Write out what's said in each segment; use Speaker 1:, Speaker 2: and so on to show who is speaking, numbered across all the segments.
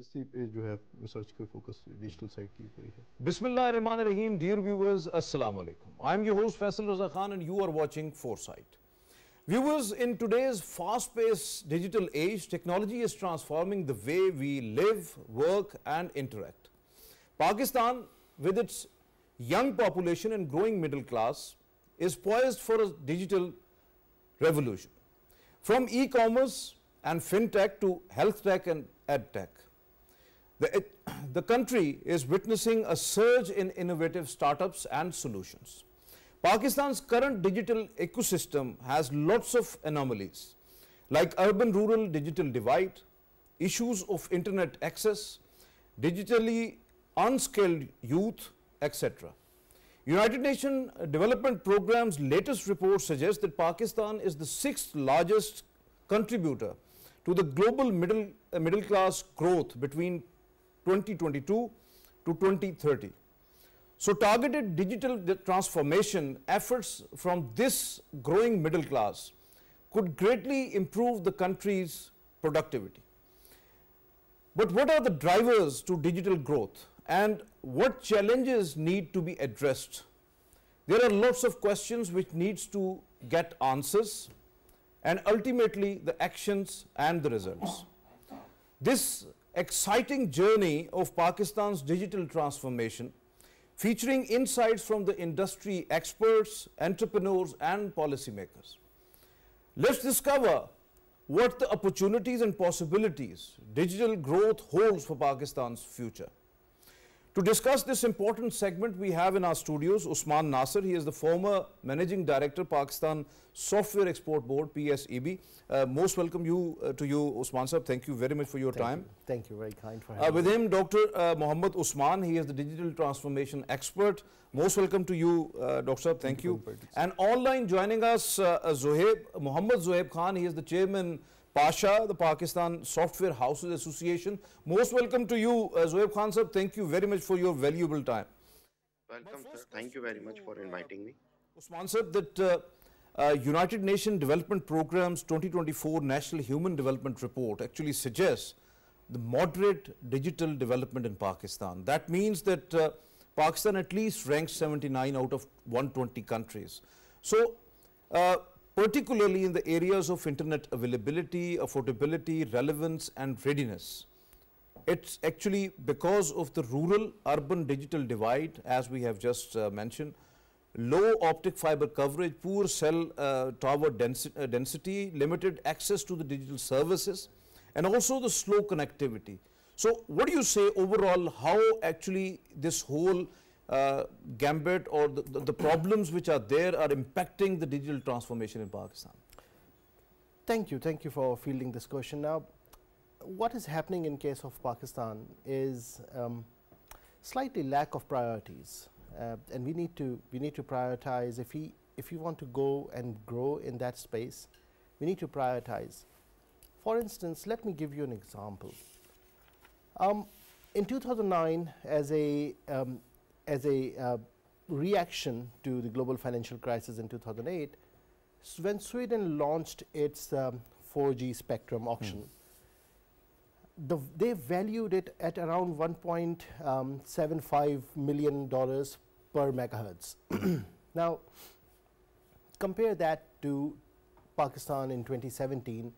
Speaker 1: SSC पे जो है रिसर्च का फोकस डिजिटल साइड की हुई है।
Speaker 2: Bismillahirrahmanirrahim. Dear viewers, Assalamu alaikum. I am your host Faisal Raza Khan and you are watching Foresight. Viewers, in today's fast-paced digital age, technology is transforming the way we live, work and interact. Pakistan, with its young population and growing middle class, is poised for a digital revolution. From e-commerce and fintech to health tech and ed tech. The country is witnessing a surge in innovative startups and solutions. Pakistan's current digital ecosystem has lots of anomalies like urban-rural digital divide, issues of internet access, digitally unskilled youth, etc. United Nations Development Programme's latest report suggests that Pakistan is the 6th largest contributor to the global middle class growth between 2022 to 2030. So targeted digital transformation efforts from this growing middle class could greatly improve the country's productivity. But what are the drivers to digital growth and what challenges need to be addressed? There are lots of questions which needs to get answers and ultimately the actions and the results. This exciting journey of Pakistan's digital transformation, featuring insights from the industry experts, entrepreneurs and policymakers. Let's discover what the opportunities and possibilities digital growth holds for Pakistan's future. To discuss this important segment, we have in our studios Usman Nasir. He is the former Managing Director, Pakistan Software Export Board, PSEB. Most welcome to you, Usman sir. Thank you very much for your time.
Speaker 3: Thank you, very kind for having
Speaker 2: With
Speaker 3: me.
Speaker 2: him, Dr. Mohammed Usman. He is the digital transformation expert. Most welcome to you, Dr. Sir. Thank you. And online joining us, Zohaib, Mohammed Zohaib Khan. He is the chairman, Pasha, the Pakistan Software Houses Association. Most welcome to you, Zohaib Khan sir. Thank you very much for your valuable time.
Speaker 4: Welcome, sir. Thank you very much for inviting me.
Speaker 2: Usman sir, that United Nations Development Programme's 2024 National Human Development Report actually suggests the moderate digital development in Pakistan. That means that Pakistan at least ranks 79 out of 120 countries. So, particularly in the areas of internet availability, affordability, relevance and readiness. It's actually because of the rural-urban digital divide, as we have just mentioned, low optic fiber coverage, poor cell tower density, limited access to the digital services, and also the slow connectivity. So what do you say overall, how actually this whole gambit or the problems which are there are impacting the digital transformation in Pakistan?
Speaker 3: Thank you for fielding this question. Now, what is happening in case of Pakistan is slightly lack of priorities, and we need to prioritize. If you want to go and grow in that space, we need to prioritize. For instance, let me give you an example. In 2009, as a reaction to the global financial crisis in 2008, when Sweden launched its 4G spectrum auction, they valued it at around $1.75 million per megahertz. Now, compare that to Pakistan in 2017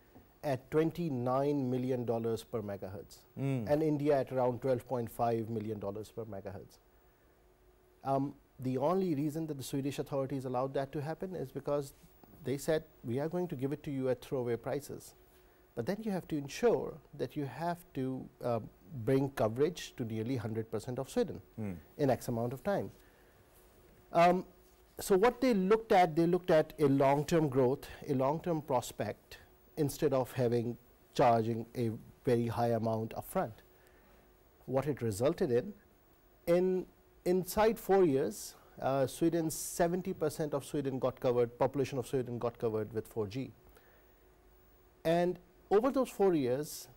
Speaker 3: at $29 million per megahertz, and India at around $12.5 million per megahertz. The only reason that the Swedish authorities allowed that to happen is because they said, we are going to give it to you at throwaway prices. But then you have to ensure that you have to bring coverage to nearly 100% of Sweden in X amount of time. So what they looked at a long-term growth, a long-term prospect, instead of charging a very high amount upfront. What it resulted in inside 4 years, Sweden's 70% of Sweden got covered, population of Sweden got covered with 4G. And over those 4 years,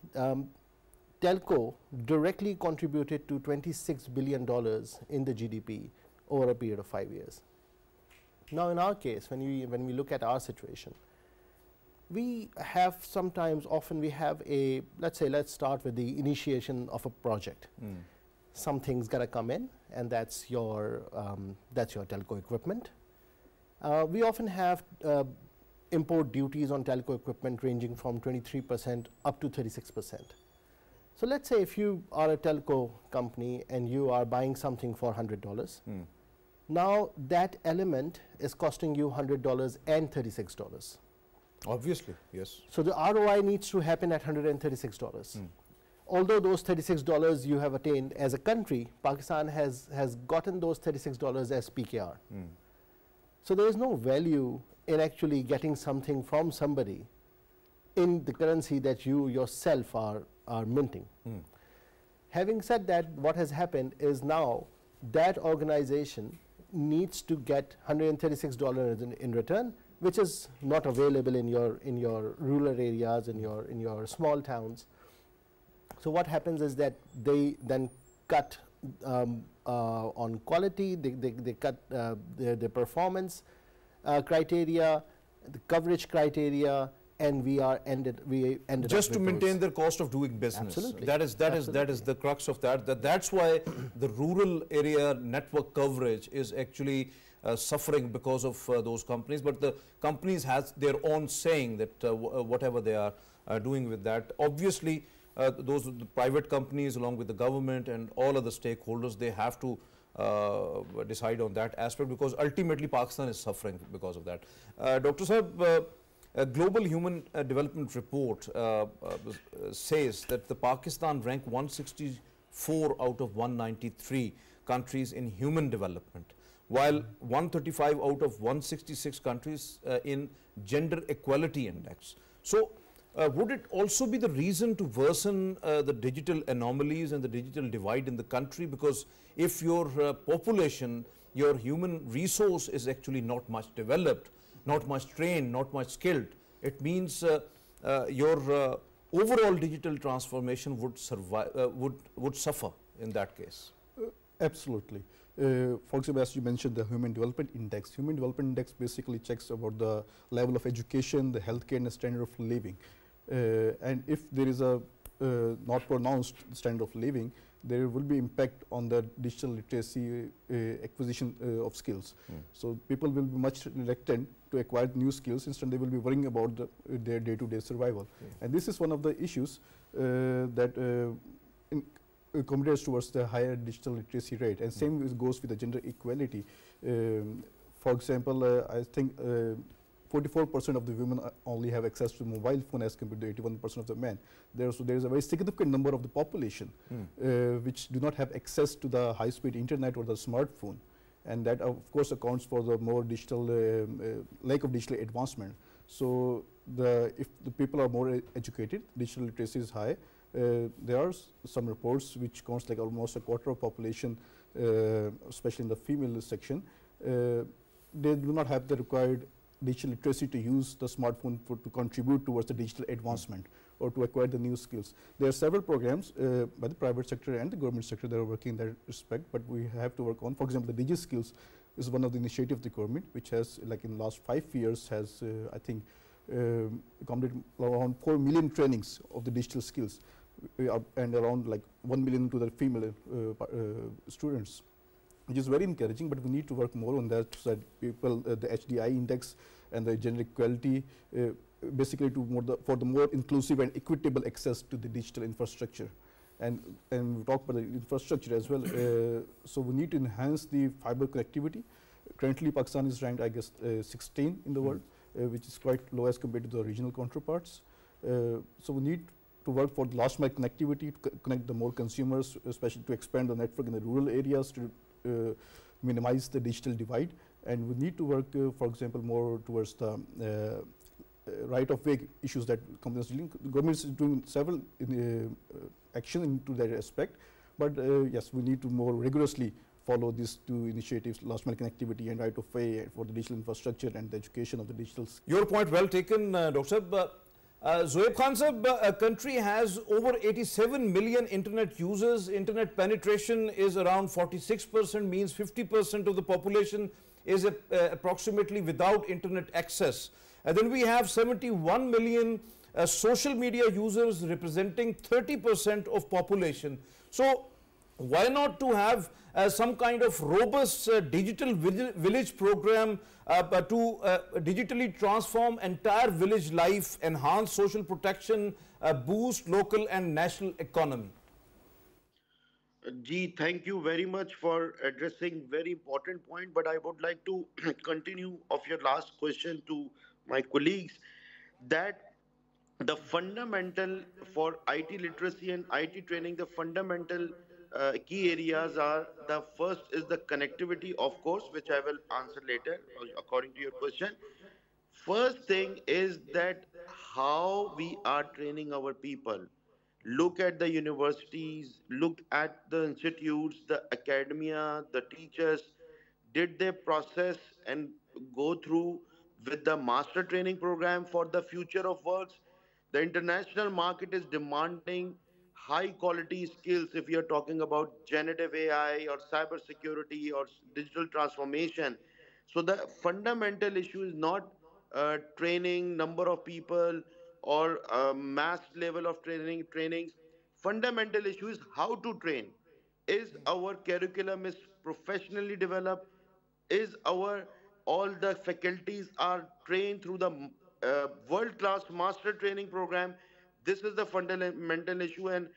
Speaker 3: telco directly contributed to $26 billion in the GDP over a period of 5 years. Now in our case, when we look at our situation, we have sometimes, often we have a, let's say, let's start with the initiation of a project. Something's got to come in, and that's your telco equipment. We often have import duties on telco equipment ranging from 23% up to 36%. So let's say if you are a telco company and you are buying something for $100, now that element is costing you $100 and $36.
Speaker 2: Obviously, yes.
Speaker 3: So the ROI needs to happen at $136. Although those $36 you have attained as a country, Pakistan has gotten those $36 as PKR. So there is no value in actually getting something from somebody in the currency that you yourself are minting. Having said that, what has happened is now that organization needs to get $136 in return, which is not available in your rural areas, in your small towns. So what happens is that they then cut on quality, they cut the performance criteria, the coverage criteria, and we ended
Speaker 2: just
Speaker 3: up
Speaker 2: to
Speaker 3: with
Speaker 2: maintain
Speaker 3: those.
Speaker 2: their cost of doing business.
Speaker 3: Absolutely.
Speaker 2: That is the crux of that. That's why the rural area network coverage is actually suffering because of those companies. But the companies has their own saying that whatever they are doing with that. Obviously, those the private companies along with the government and all other stakeholders, they have to decide on that aspect, because ultimately Pakistan is suffering because of that. Dr. Zohaib, a Global Human Development Report says that the Pakistan ranked 164 out of 193 countries in human development, while 135 out of 166 countries in gender equality index. So would it also be the reason to worsen the digital anomalies and the digital divide in the country? Because if your population, your human resource is actually not much developed, not much trained, not much skilled, it means your overall digital transformation would survive, would suffer in that case.
Speaker 1: Absolutely. For example, as you mentioned, the Human Development Index. Human Development Index basically checks about the level of education, the healthcare, and the standard of living. And if there is a not pronounced standard of living, there will be impact on the digital literacy acquisition of skills. So people will be much reluctant to acquire new skills. Instead, they will be worrying about their day-to-day survival. And this is one of the issues that contributes towards the higher digital literacy rate. And same goes with the gender equality. For example, I think 44% of the women only have access to mobile phone as compared to 81% of the men. There is a very significant number of the population which do not have access to the high-speed internet or the smartphone, and that of course accounts for the more digital lack of digital advancement. So if the people are more educated, digital literacy is high. There are some reports which counts like almost a quarter of population, especially in the female section, they do not have the required digital literacy to use the smartphone to contribute towards the digital advancement or to acquire the new skills. There are several programs by the private sector and the government sector that are working in that respect, but we have to work on. For example, the digital skills is one of the initiatives of the government, which has, like in the last 5 years, has I think completed around 4 million trainings of the digital skills, and around like 1 million to the female students, which is very encouraging. But we need to work more on that, so that people, the HDI index and the gender equality, basically for the more inclusive and equitable access to the digital infrastructure. And we talk about the infrastructure as well. So we need to enhance the fiber connectivity. Currently, Pakistan is ranked, I guess, 16 in the world, which is quite low as compared to the regional counterparts. So we need to work for the last mile connectivity to connect the more consumers, especially to expand the network in the rural areas to minimize the digital divide. And we need to work, for example, more towards the right-of-way issues that companies are dealing. The government is doing several action into that aspect, but yes, we need to more rigorously follow these two initiatives, last mile connectivity and right-of-way for the digital infrastructure and the education of the digital.
Speaker 2: Your point well taken, Dr. Saab. Zohaib Khan Sahib, a country has over 87 million internet users. Internet penetration is around 46%, means 50% of the population is approximately without internet access. Then we have 71 million social media users representing 30% of population. So why not to have some kind of robust digital village program to digitally transform entire village life, enhance social protection, boost local and national economy?
Speaker 4: Ji, thank you very much for addressing very important point, but I would like to continue of your last question to my colleagues that the fundamental for IT literacy and IT training, the fundamental key areas are the first is the connectivity, of course, which I will answer later according to your question. First thing is that how we are training our people. Look at the universities, look at the institutes, the academia, the teachers. Did they process and go through with the master training program for the future of works? The international market is demanding high quality skills if you're talking about generative AI or cyber security or digital transformation. So the fundamental issue is not training, number of people, or mass level of trainings. Fundamental issue is how to train. Is our curriculum is professionally developed? Is our all the faculties are trained through the world class master training program? This is the fundamental issue, and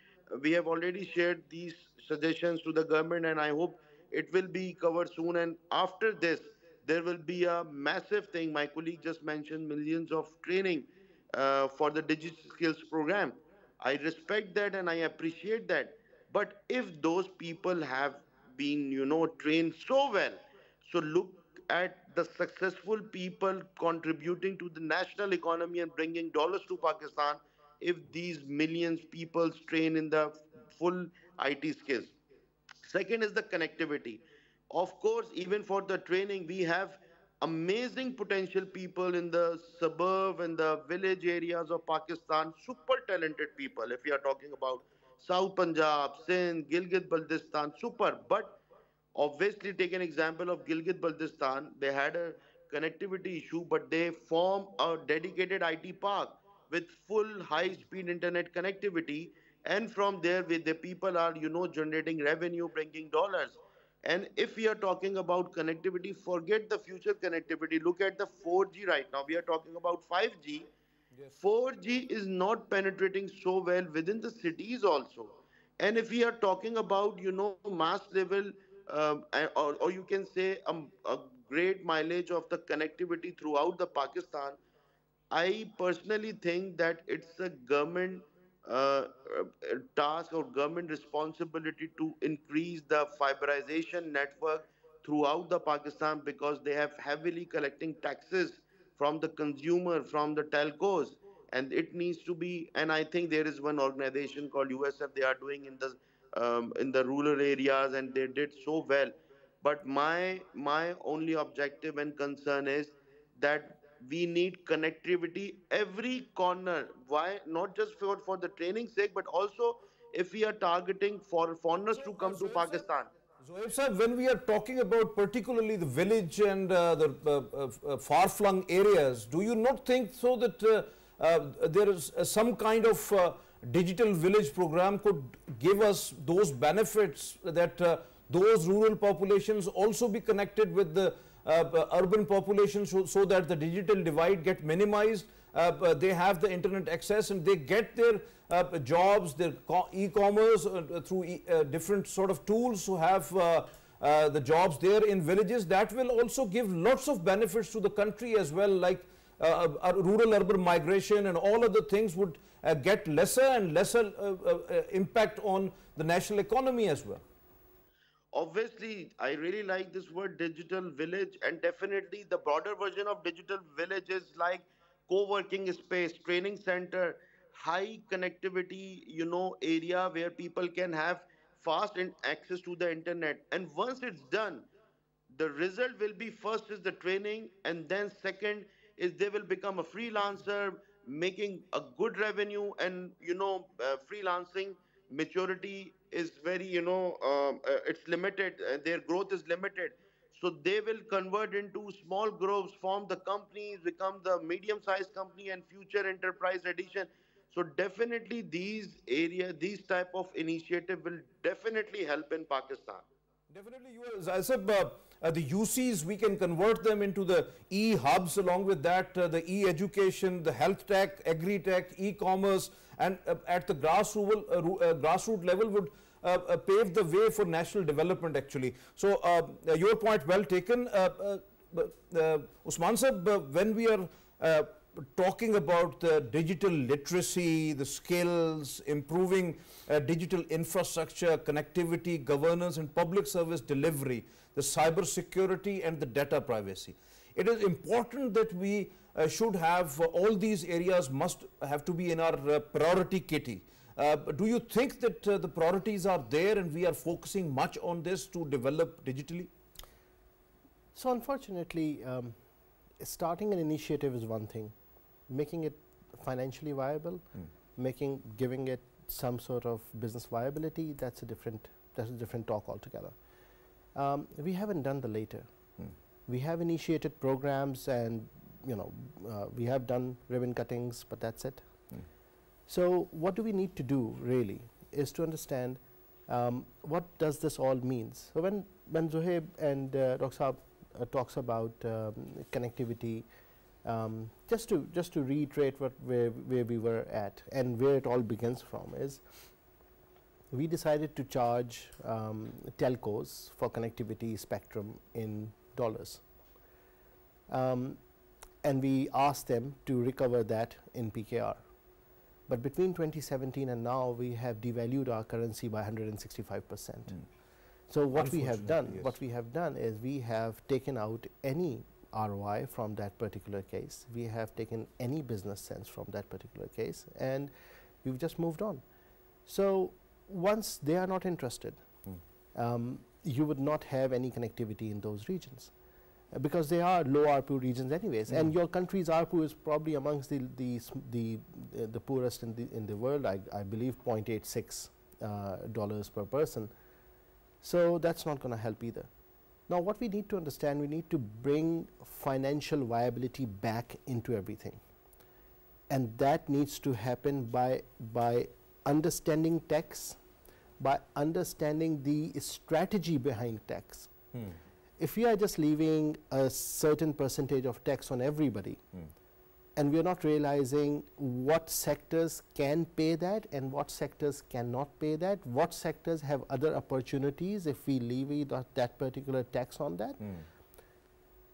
Speaker 4: we have already shared these suggestions to the government, and I hope it will be covered soon. And after this, there will be a massive thing. My colleague just mentioned millions of training for the digital skills program. I respect that and I appreciate that. But if those people have been, trained so well, so look at the successful people contributing to the national economy and bringing dollars to Pakistan. If these millions people train in the full IT skills. Second is the connectivity. Of course, even for the training, we have amazing potential people in the suburb and the village areas of Pakistan, super talented people. If you are talking about South Punjab, Sindh, Gilgit Baltistan, super. But obviously, take an example of Gilgit Baltistan. They had a connectivity issue, but they form a dedicated IT park with full high-speed internet connectivity. And from there, with the people are, generating revenue, bringing dollars. And if we are talking about connectivity, forget the future connectivity. Look at the 4G right now. We are talking about 5G. 4G is not penetrating so well within the cities also. And if we are talking about, mass level, or you can say a great mileage of the connectivity throughout the Pakistan, I personally think that it's a government task or government responsibility to increase the fiberization network throughout the Pakistan because they have heavily collecting taxes from the consumer, from the telcos, and it needs to be. And I think there is one organization called USF. They are doing in the rural areas, and they did so well. But my only objective and concern is that we need connectivity every corner. Why? Not just for the training sake, but also if we are targeting for foreigners to come to Pakistan.
Speaker 2: Zohaib sir, when we are talking about particularly the village and the far-flung areas, do you not think so that there is some kind of digital village program could give us those benefits that those rural populations also be connected with the urban population so that the digital divide get minimized, they have the internet access and they get their jobs, their e-commerce through different sort of tools to have the jobs there in villages. That will also give lots of benefits to the country as well, like rural urban migration and all other things would get lesser and lesser impact on the national economy as well.
Speaker 4: Obviously, I really like this word digital village, and definitely the broader version of digital village is like co-working space, training center, high connectivity, area where people can have fast access to the internet. And once it's done, the result will be first is the training, and then second is they will become a freelancer making a good revenue. And freelancing maturity is very it's limited, their growth is limited. So they will convert into small groups, form the companies, become the medium-sized company and future enterprise edition. So definitely these area, these type of initiative will definitely help in Pakistan.
Speaker 2: Definitely, you as I said, the UCs, we can convert them into the e-hubs. Along with that, the e-education, the health tech, agri-tech, e-commerce, and at the grassroots level would pave the way for national development actually. So, your point well taken. Usman sir, when we are talking about the digital literacy, the skills, improving digital infrastructure, connectivity, governance and public service delivery, the cyber security and the data privacy. It is important that we should have all these areas must have to be in our priority kitty. Do you think that the priorities are there and we are focusing much on this to develop digitally?
Speaker 3: So unfortunately, starting an initiative is one thing, making it financially viable, giving it some sort of business viability, that's a different talk altogether. We haven't done the later. We have initiated programs and we have done ribbon cuttings, but that's it. So what do we need to do really is to understand what does this all means. So when Zohaib and Raza talks about connectivity, just to reiterate where we were at and where it all begins from is we decided to charge telcos for connectivity spectrum in dollars, and we asked them to recover that in PKR. But between 2017 and now, we have devalued our currency by 165%. So what we have done is we have taken out any ROI from that particular case. We have taken any business sense from that particular case, and we've just moved on. So once they are not interested, you would not have any connectivity in those regions. Because they are low ARPU regions anyways, and your country's ARPU is probably amongst the poorest in the world. I believe $0.86 per person. So that's not going to help either. Now, what we need to understand, we need to bring financial viability back into everything, and that needs to happen by understanding tax, by understanding the strategy behind tax. If we are just leaving a certain percentage of tax on everybody, and we are not realizing what sectors can pay that and what sectors cannot pay that, what sectors have other opportunities if we leave that particular tax on that,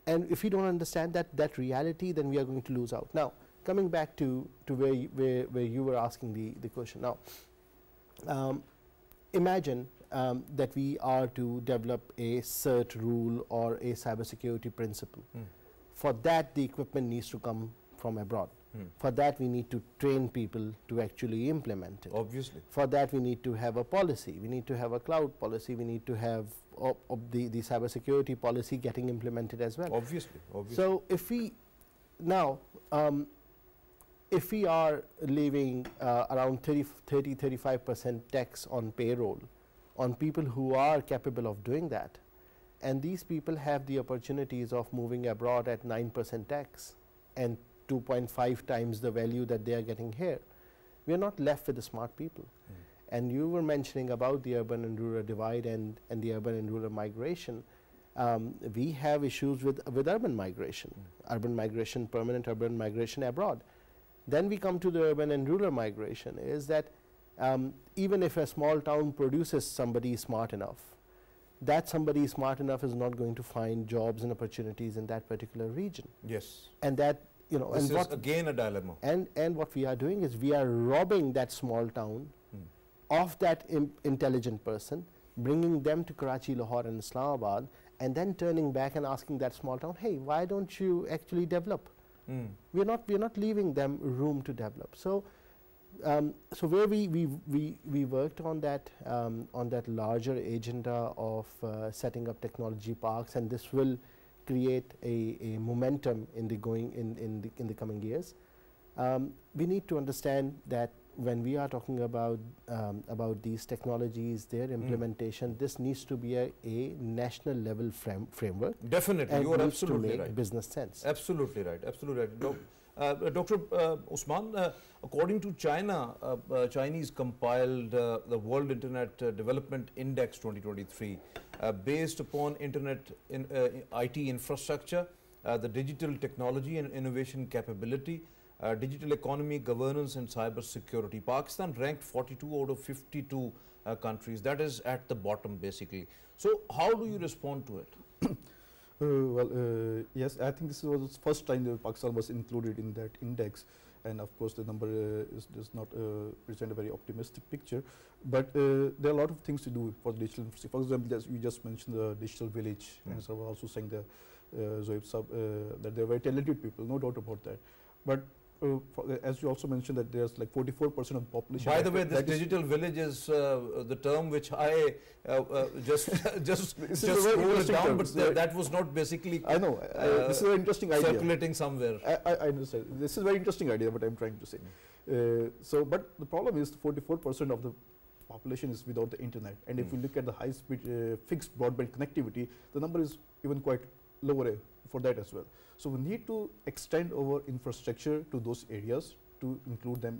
Speaker 3: and if we don't understand that reality, then we are going to lose out. Now, coming back to where you were asking the question. Now, imagine that we are to develop a CERT rule or a cybersecurity principle. For that, the equipment needs to come from abroad. For that, we need to train people to actually implement it.
Speaker 2: Obviously.
Speaker 3: For that, we need to have a policy. We need to have a cloud policy. We need to have the cybersecurity policy getting implemented as well.
Speaker 2: Obviously.
Speaker 3: So if we now, if we are leaving around 30-35% tax on payroll on people who are capable of doing that, and these people have the opportunities of moving abroad at 9% tax and 2.5 times the value that they are getting here, we are not left with the smart people. And you were mentioning about the urban and rural divide and the urban and rural migration. We have issues with urban migration, permanent urban migration abroad. Then we come to the urban and rural migration, is that even if a small town produces somebody smart enough, that somebody smart enough is not going to find jobs and opportunities in that particular region.
Speaker 2: Yes.
Speaker 3: And that,
Speaker 2: this is again a dilemma.
Speaker 3: And what we are doing is we are robbing that small town of that intelligent person, bringing them to Karachi, Lahore and Islamabad, and then turning back and asking that small town, hey, why don't you actually develop? We are not leaving them room to develop. So so where we worked on that larger agenda of setting up technology parks, and this will create a momentum in the coming years. We need to understand that when we are talking about these technologies, their implementation, this needs to be a national level framework.
Speaker 2: Definitely, you are absolutely
Speaker 3: to make
Speaker 2: right.
Speaker 3: Business sense.
Speaker 2: Absolutely right. Absolutely right. Dr. Usman, according to China, Chinese compiled the World Internet Development Index 2023 based upon IT infrastructure, the digital technology and innovation capability, digital economy, governance and cyber security. Pakistan ranked 42 out of 52 countries. That is at the bottom basically. So how do you respond to it?
Speaker 1: Yes, I think this was the first time that Pakistan was included in that index, and of course the number does not present a very optimistic picture, but there are a lot of things to do for the digital infrastructure. For example, as you just mentioned the digital village, and so I was also saying the Zohaib that they are very talented people, no doubt about that. But as you also mentioned that there's like 44% of the population.
Speaker 2: By the way, this digital village is the term which I just scrolled down, but that was not basically.
Speaker 1: I know this is an interesting idea
Speaker 2: circulating somewhere.
Speaker 1: I understand. This is a very interesting idea. What I'm trying to say. But the problem is 44% of the population is without the internet, and if we look at the high-speed fixed broadband connectivity, the number is even quite lower for that as well. So we need to extend our infrastructure to those areas to include them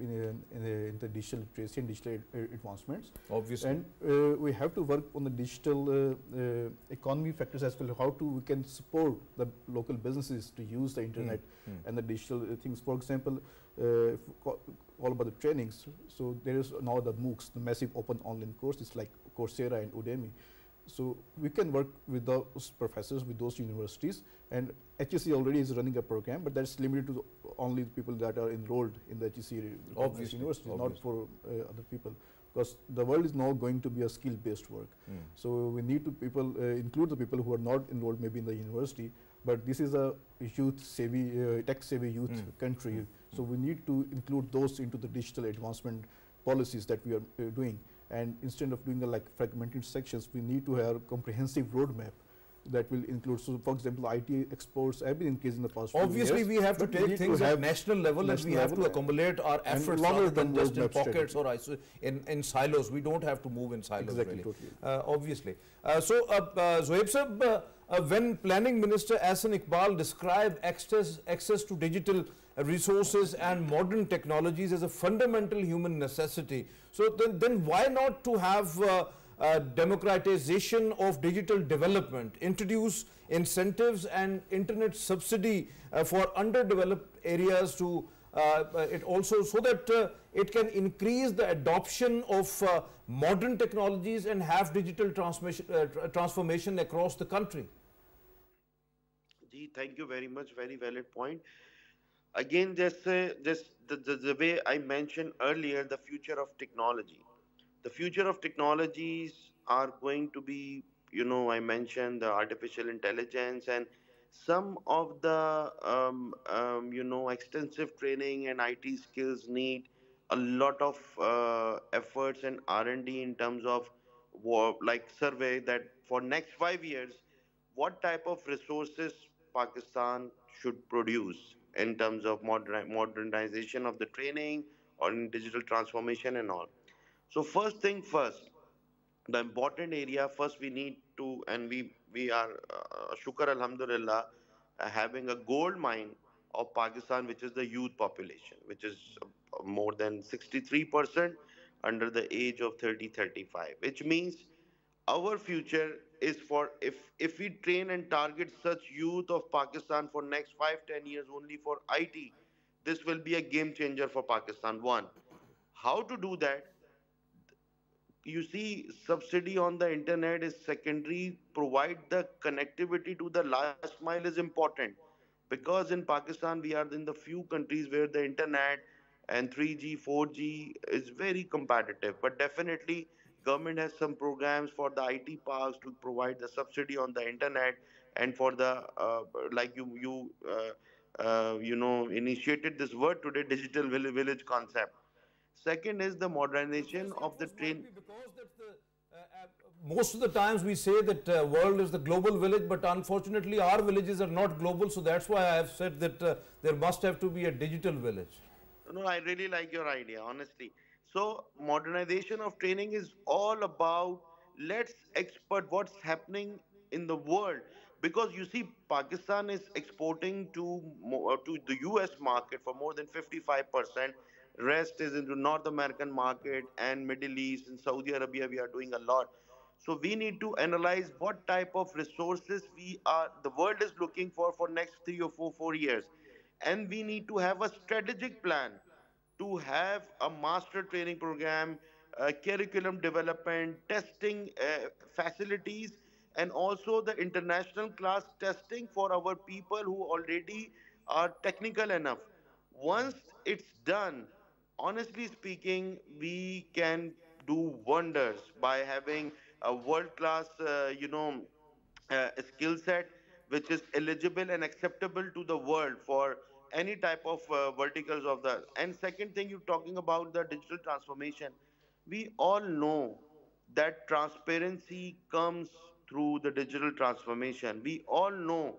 Speaker 1: in the digital literacy and digital advancements.
Speaker 2: Obviously.
Speaker 1: And we have to work on the digital economy factors as well, how we can support the local businesses to use the internet and the digital things. For example, all about the trainings. So there is now the MOOCs, the massive open online courses like Coursera and Udemy. So we can work with those professors, with those universities, and HEC already is running a program, but that's limited to only the people that are enrolled in the HEC university, not for other people, because the world is now going to be a skill-based work. So we need to include the people who are not enrolled maybe in the university, but this is a youth-savvy, tech-savvy youth country. So we need to include those into the digital advancement policies that we are doing. And instead of doing like fragmented sections, we need to have a comprehensive roadmap that will include, so for example, IT exports have been increased in the past
Speaker 2: Obviously,
Speaker 1: few years.
Speaker 2: We have to take things at national level, and we have to accumulate our efforts rather than just in pockets or in silos. We don't have to move in silos.
Speaker 1: Exactly,
Speaker 2: really.
Speaker 1: totally.
Speaker 2: Obviously. Zohaib sir, when Planning Minister Ahsan Iqbal described access to digital resources and modern technologies as a fundamental human necessity, so then why not to have democratization of digital development, introduce incentives and internet subsidy for underdeveloped areas to it also, so that it can increase the adoption of modern technologies and have digital transformation across the country?
Speaker 4: Thank you very much. Very valid point. Again, the way I mentioned earlier, the future of technology. The future of technologies are going to be, I mentioned the artificial intelligence, and some of the, extensive training and IT skills need a lot of efforts and R&D in terms of like survey that for next 5 years, what type of resources Pakistan should produce in terms of modernization of the training or in digital transformation and all. So first thing first, the important area first we need to, and we are shukar alhamdulillah, having a gold mine of Pakistan, which is the youth population, which is more than 63% under the age of 30-35, which means our future is for, if we train and target such youth of Pakistan for next 5-10 years only for IT, this will be a game changer for Pakistan. One, how to do that? You see, subsidy on the internet is secondary. Provide the connectivity to the last mile is important, because in Pakistan we are in the few countries where the internet and 3G 4G is very competitive. But definitely government has some programs for the IT parks to provide the subsidy on the internet, and for the like initiated this word today, digital village concept. Second is the modernization of the train.
Speaker 2: Most of the times we say that world is the global village, but unfortunately our villages are not global, so that's why I have said that there must have to be a digital village.
Speaker 4: No, I really like your idea, honestly. So, modernization of training is all about let's expert what's happening in the world, because you see, Pakistan is exporting to the US market for more than 55%. Rest is into North American market and Middle East and Saudi Arabia. We are doing a lot. So we need to analyze what type of resources the world is looking for next 3 or 4 years, and we need to have a strategic plan to have a master training program, curriculum development, testing facilities, and also the international class testing for our people who already are technical enough. Once it's done, honestly speaking, we can do wonders by having a world class, skill set which is eligible and acceptable to the world for any type of verticals of the. And second thing, you're talking about the digital transformation. We all know that transparency comes through the digital transformation. We all know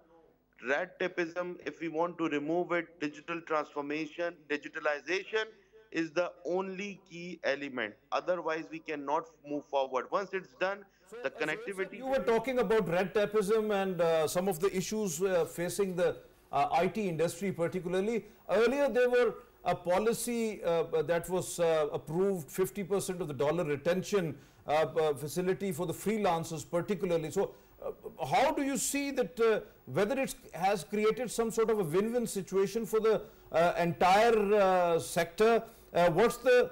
Speaker 4: red tapeism, if we want to remove it, digital transformation, digitalization is the only key element. Otherwise, we cannot move forward. Once it's done,
Speaker 2: So,
Speaker 4: the
Speaker 2: Zohaib sir,
Speaker 4: connectivity
Speaker 2: you were talking about red tapeism and some of the issues facing the IT industry particularly. Earlier, there were a policy that was approved, 50% of the dollar retention facility for the freelancers particularly. So, how do you see that whether it has created some sort of a win-win situation for the entire sector? What's the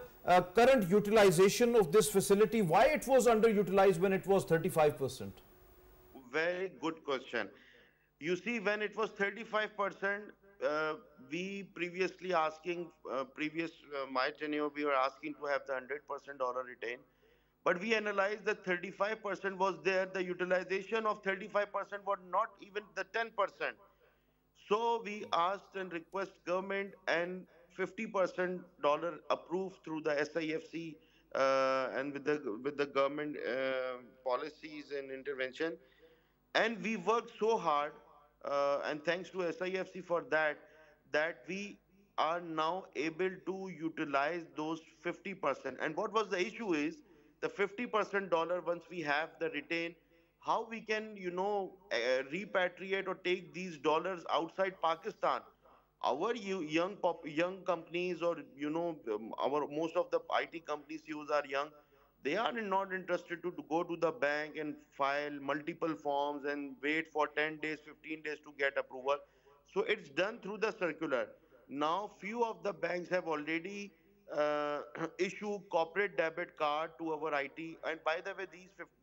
Speaker 2: current utilization of this facility? Why it was underutilized when it was 35%?
Speaker 4: very good question. You see, when it was 35%, we previously asking, previous my tenure, we were asking to have the 100% dollar retain. But we analyzed that 35% was there. The utilization of 35% was not even the 10%. So we asked and request government and 50% dollar approved through the SIFC, and with the government policies and intervention. And we worked so hard, and thanks to SIFC for that, that we are now able to utilize those 50%. And what was the issue is the 50% dollar, once we have the retain, how we can, repatriate or take these dollars outside Pakistan. Our young companies, or our most of the IT companies use are young. They are not interested to go to the bank and file multiple forms and wait for 10 days, 15 days to get approval. So it's done through the circular. Now few of the banks have already issued corporate debit card to our IT. And by the way,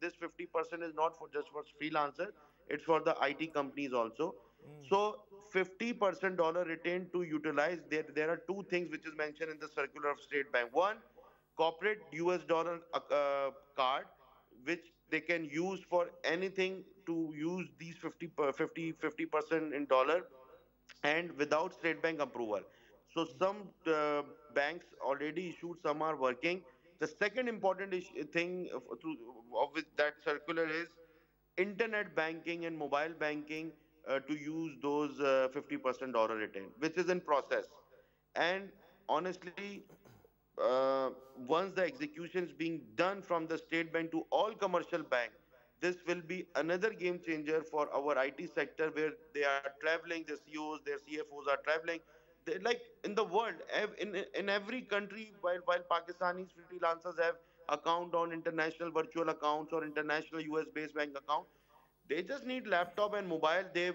Speaker 4: this 50% is not for just for freelancer, it's for the IT companies also. So 50% dollar retained to utilize. There are two things which is mentioned in the circular of State Bank. One, corporate US dollar card, which they can use for anything, to use these 50% in dollar and without State Bank approval. So some banks already issued, some are working. The second important thing of with that circular is internet banking and mobile banking, to use those 50% dollar retain, which is in process. And honestly, once the execution is being done from the state bank to all commercial bank, this will be another game changer for our IT sector, where they are traveling, the CEOs, their CFOs are traveling. They, like in the world, in every country, while Pakistanis freelancers have account on international virtual accounts or international US based bank account, they just need laptop and mobile. They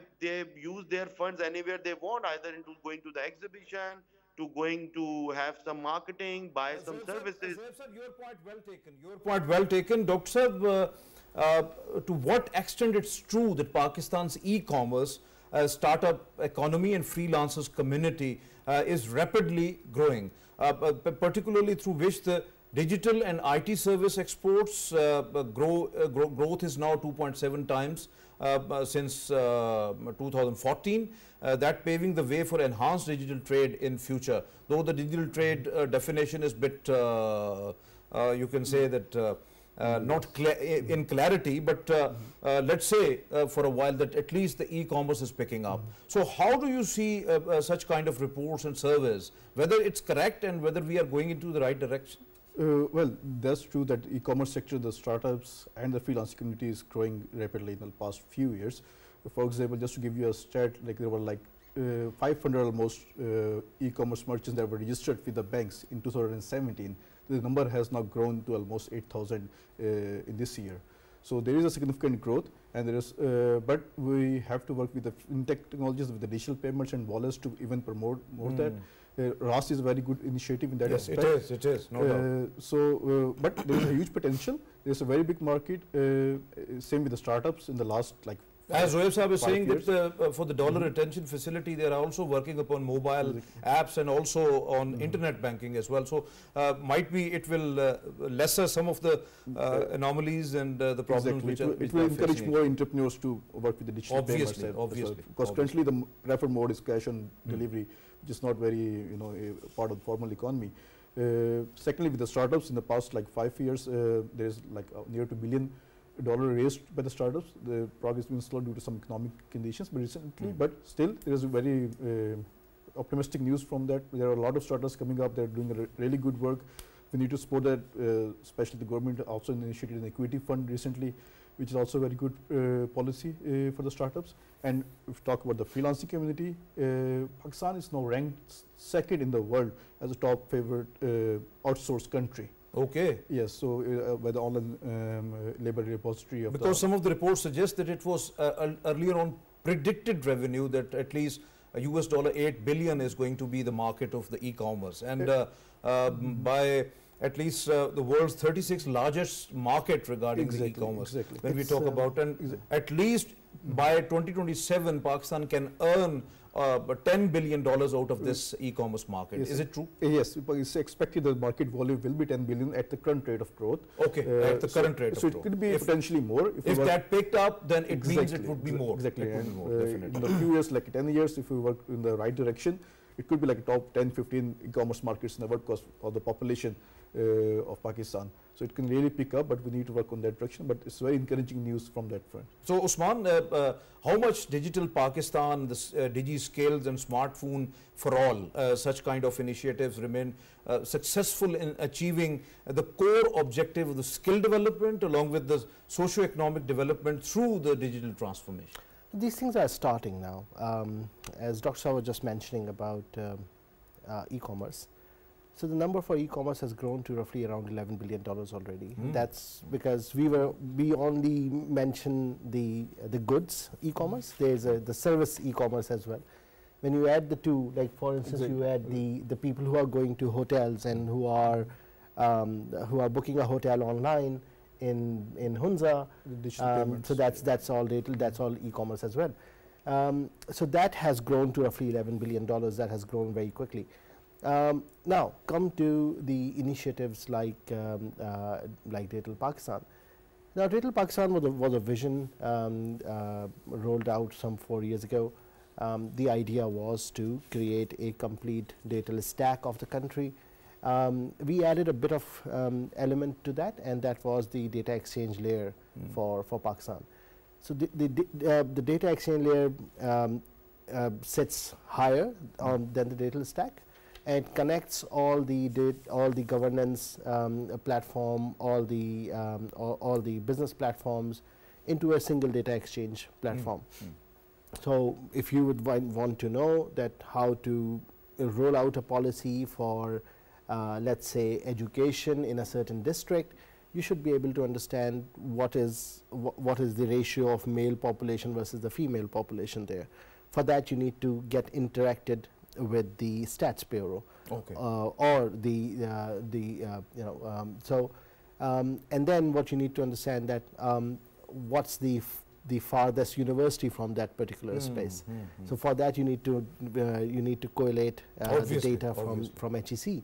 Speaker 4: use their funds anywhere they want, either into going to the exhibition, to going to have some marketing, buy some services.
Speaker 2: Zohaib sir, your point well taken. Your point well taken. Dr. Saab, to what extent it's true that Pakistan's e-commerce, startup economy and freelancers community is rapidly growing, particularly through which the digital and IT service exports growth is now 2.7 times since 2014, that paving the way for enhanced digital trade in future. Though the digital trade definition is bit, you can say that not in clarity, but let's say for a while that at least the e-commerce is picking up. So how do you see such kind of reports and surveys, whether it's correct and whether we are going into the right direction?
Speaker 1: Well, that's true that e-commerce sector, the startups and the freelance community is growing rapidly in the past few years. For example, just to give you a stat, like there were like 500 almost e-commerce merchants that were registered with the banks in 2017. The number has now grown to almost 8,000 in this year. So there is a significant growth, and there is, but we have to work with the fintech technologies, with the digital payments and wallets to even promote more that. Raza is a very good initiative in that aspect.
Speaker 2: Yes, it is, no doubt.
Speaker 1: But there is a huge potential. There is a very big market. Same with the startups in the last like.
Speaker 2: As Zohaib Sahab is saying that for the dollar retention facility, they are also working upon mobile apps and also on internet banking as well. So might be it will lesser some of the anomalies and the problems which
Speaker 1: it will encourage more entrepreneurs to work with the digital payments.
Speaker 2: Obviously.
Speaker 1: Because currently the preferred mode is cash on delivery, which is not very a part of the formal economy. Secondly, with the startups in the past like 5 years, there is like near $2 billion raised by the startups. The progress has been slow due to some economic conditions, but recently, but still there is a very optimistic news from that. There are a lot of startups coming up. They're doing a really good work. We need to support that, especially the government also initiated an equity fund recently, which is also a very good policy for the startups. And if we talk about the freelancing community, Pakistan is now ranked second in the world as a top favorite outsourced country.
Speaker 2: Okay.
Speaker 1: Yes, so by the online labor repository of
Speaker 2: because some of the reports suggest that it was earlier on predicted revenue that at least US $8 billion is going to be the market of the e-commerce, and by at least the world's 36th largest market regarding the e-commerce. When we talk about, and at least by 2027, Pakistan can earn $10 billion out of this e-commerce market.
Speaker 1: Yes.
Speaker 2: Is it true?
Speaker 1: Yes, it's expected the market volume will be 10 billion at the current rate of growth.
Speaker 2: Okay, at the current rate of growth.
Speaker 1: So it could be potentially more.
Speaker 2: If that picked up, then it means it would be more.
Speaker 1: Exactly.
Speaker 2: It would be more, definitely.
Speaker 1: In a few years, like 10 years, if we work in the right direction, it could be like top 10, 15 e-commerce markets in the world because of the population of Pakistan. So it can really pick up, but we need to work on that direction. But it's very encouraging news from that front.
Speaker 2: So Usman, how much Digital Pakistan, this Digi Skills and Smartphone for All, such kind of initiatives remain successful in achieving the core objective of the skill development along with the socio-economic development through the digital transformation?
Speaker 3: These things are starting now. As Dr. Shah was just mentioning about e-commerce. So the number for e-commerce has grown to roughly around $11 billion already. That's because we only mention the goods e-commerce. There's the service e-commerce as well. When you add the two, like for instance, you add the people who are going to hotels and who are booking a hotel online in Hunza. So that's all data. That's all e-commerce as well. So that has grown to roughly $11 billion. That has grown very quickly. Now, come to the initiatives like Digital Pakistan. Now, Digital Pakistan was a vision rolled out some 4 years ago. The idea was to create a complete digital stack of the country. We added a bit of element to that, and that was the data exchange layer for Pakistan. So the data exchange layer sits higher than the digital stack. And connects all the governance platform, all the business platforms into a single data exchange platform. So if you would want to know that how to roll out a policy for, let's say, education in a certain district, you should be able to understand what is the ratio of male population versus the female population there. For that, you need to get interacted with the Stats Bureau, or and then what you need to understand that what's the farthest university from that particular space. So for that you need to correlate the data from HEC.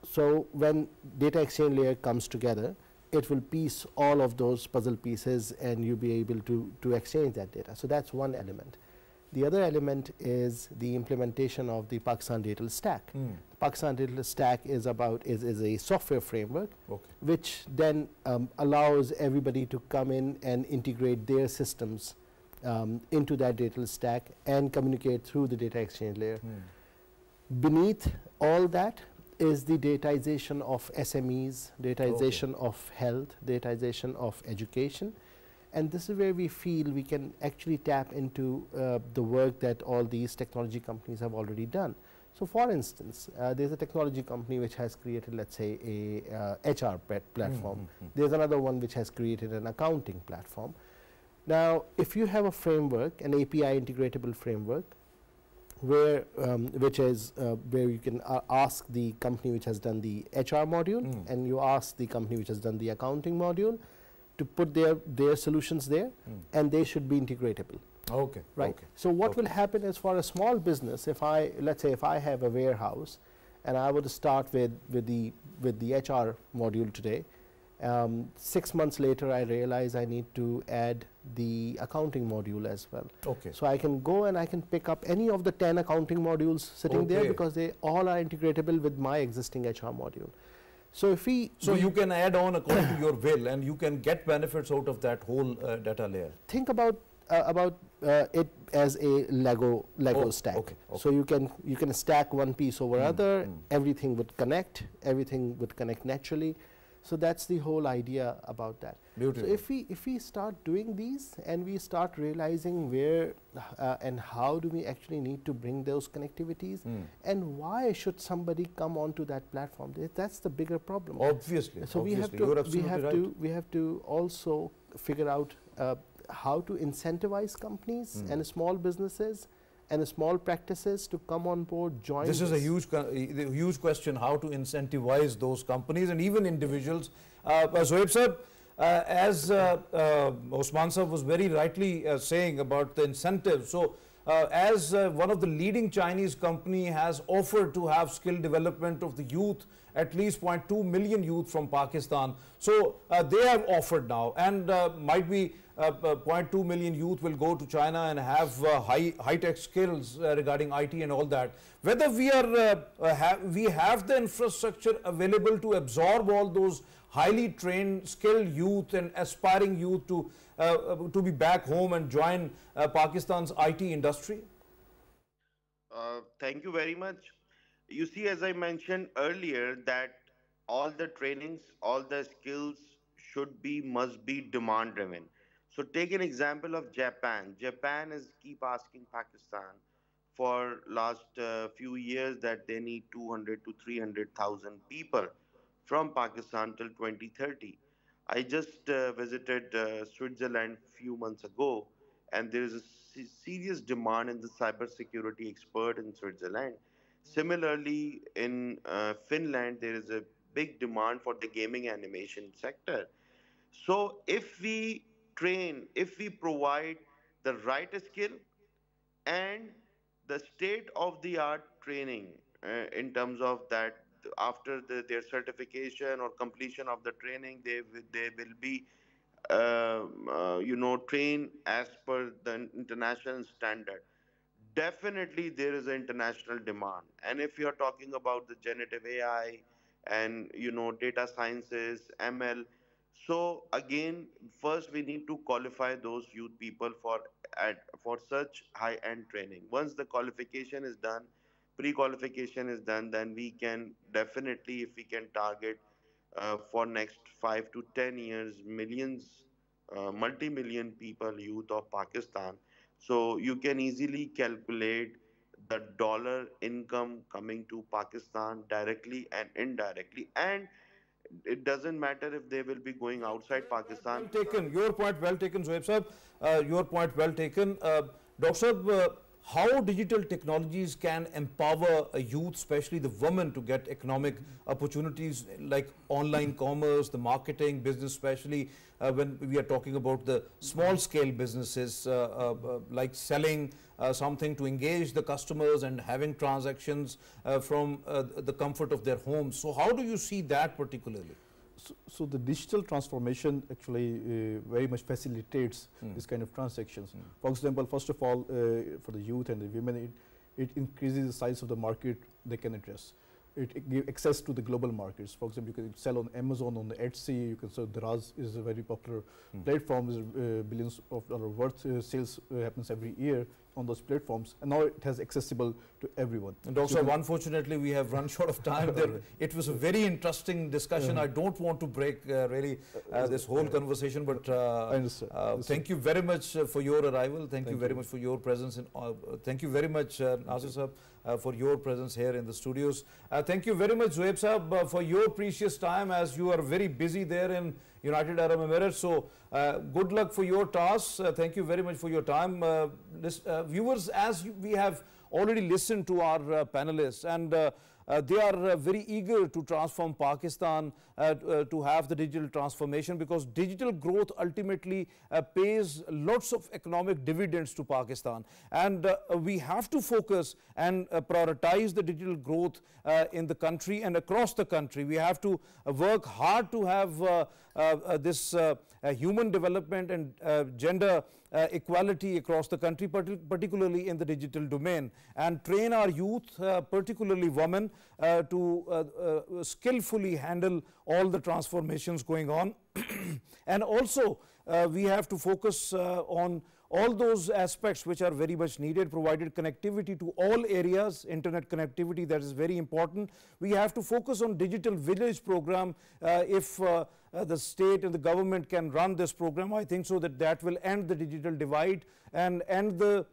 Speaker 3: So when data exchange layer comes together, it will piece all of those puzzle pieces, and you'll be able to exchange that data. So that's one element. The other element is the implementation of the Pakistan Digital Stack. Pakistan Digital Stack is a software framework,
Speaker 2: Okay.
Speaker 3: which then allows everybody to come in and integrate their systems into that digital stack and communicate through the data exchange layer. Beneath all that is the datization of SMEs, datization of health, datization of education. And this is where we feel we can actually tap into the work that all these technology companies have already done. So for instance, there's a technology company which has created, let's say, a HR platform. There's another one which has created an accounting platform. Now, if you have a framework, an API integratable framework, where where you can ask the company which has done the HR module, and you ask the company which has done the accounting module to put their solutions there, and they should be integratable.
Speaker 2: Okay.
Speaker 3: Right.
Speaker 2: Okay.
Speaker 3: So what will happen is, for a small business, let's say if I have a warehouse and I would start with the HR module today, 6 months later I realize I need to add the accounting module as well.
Speaker 2: Okay.
Speaker 3: So I can go and I can pick up any of the 10 accounting modules sitting there, because they all are integratable with my existing HR module. So if
Speaker 2: you can add on according to your will, and you can get benefits out of that whole data layer.
Speaker 3: Think about it as a Lego stack.
Speaker 2: Okay.
Speaker 3: So you can stack one piece over other. Everything would connect. Everything would connect naturally. So that's the whole idea about that.
Speaker 2: Beautiful.
Speaker 3: So if we start doing these and we start realizing where and how do we actually need to bring those connectivities, and why should somebody come onto that platform? That's the bigger problem.
Speaker 2: Obviously.
Speaker 3: So we have to also figure out how to incentivize companies and small businesses and small practices to come on board, join.
Speaker 2: This is a huge question, how to incentivize those companies and even individuals. Zohaib sir, as Osman sir was very rightly saying about the incentives. So as one of the leading Chinese company has offered to have skill development of the youth, at least 0.2 million youth from Pakistan. So they have offered now, and might be 0.2 million youth will go to China and have high-tech skills regarding IT and all that. Whether we have the infrastructure available to absorb all those highly trained, skilled youth and aspiring youth to be back home and join Pakistan's IT industry?
Speaker 4: Thank you very much. You see, as I mentioned earlier, that all the trainings, all the skills must be demand driven. So take an example of Japan. Japan is keep asking Pakistan for last few years that they need 200 to 300,000 people from Pakistan till 2030. I just visited Switzerland few months ago, and there is a serious demand in the cybersecurity expert in Switzerland. Similarly, in Finland, there is a big demand for the gaming animation sector. So if we provide the right skill and the state of the art training in terms of that, after their certification or completion of the training, they will be trained as per the international standard. Definitely there is an international demand. And if you're talking about the generative AI and data sciences, ML, so again, first we need to qualify those youth people for such high end training. Once the qualification is done, pre-qualification is done, then we can definitely, if we can target for next 5 to 10 years, millions, multi-million people, youth of Pakistan. So you can easily calculate the dollar income coming to Pakistan directly and indirectly. And it doesn't matter if they will be going outside Pakistan.
Speaker 2: Well taken. Your point well taken, Zohaib sahib. Your point well taken. Dr. Sahib, how digital technologies can empower a youth, especially the women, to get economic opportunities like online commerce, the marketing business, especially when we are talking about the small scale businesses like selling something to engage the customers and having transactions from the comfort of their homes. So how do you see that particularly?
Speaker 1: So the digital transformation actually very much facilitates this kind of transactions. For example, first of all, for the youth and the women, it increases the size of the market they can address. it gives access to the global markets. For example, you can sell on Amazon, on the Etsy. You can sell. The Raza is a very popular platform. Billions of dollars worth sales happens every year on those platforms, and now it has accessible to everyone.
Speaker 2: And also, unfortunately, we have run short of time. It was a very interesting discussion. I don't want to break really this whole conversation, but
Speaker 1: I understand.
Speaker 2: Thank you very much for your arrival. Thank you very much for your presence. Thank you very much, Nasir Sahab, for your presence here in the studios. Thank you very much, Zohaib Sahab, for your precious time, as you are very busy there in United Arab Emirates. So good luck for your tasks. Thank you very much for your time. Viewers, as we have already listened to our panelists, and they are very eager to transform Pakistan, to have the digital transformation, because digital growth ultimately pays lots of economic dividends to Pakistan. And we have to focus and prioritize the digital growth in the country and across the country. We have to work hard to have this human development and gender equality across the country, particularly in the digital domain, and train our youth, particularly women, to skillfully handle all the transformations going on. And also we have to focus on all those aspects which are very much needed, provided connectivity to all areas, internet connectivity, that is very important. We have to focus on digital village program. If the state and the government can run this program, I think so that will end the digital divide and end the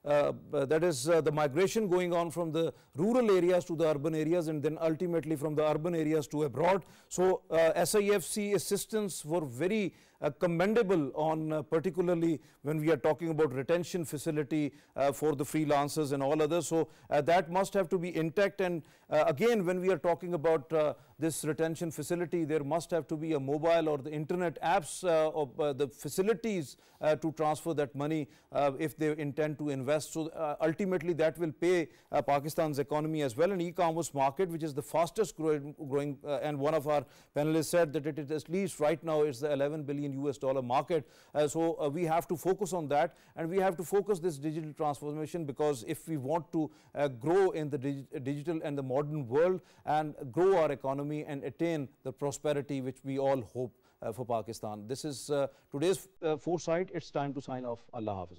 Speaker 2: the migration going on from the rural areas to the urban areas, and then ultimately from the urban areas to abroad. So SIFC assistance were very commendable on particularly when we are talking about retention facility for the freelancers and all others. So that must have to be intact. And again, when we are talking about this retention facility, there must have to be a mobile or the internet apps of the facilities to transfer that money if they intend to invest. So ultimately that will pay Pakistan's economy as well. An e-commerce market which is the fastest growing, and one of our panelists said that it is, at least right now, it's the $11 billion market. So we have to focus on that, and we have to focus this digital transformation, because if we want to grow in the digital and the modern world and grow our economy and attain the prosperity which we all hope for Pakistan. This is today's Foresight. It's time to sign off. Allah Hafiz.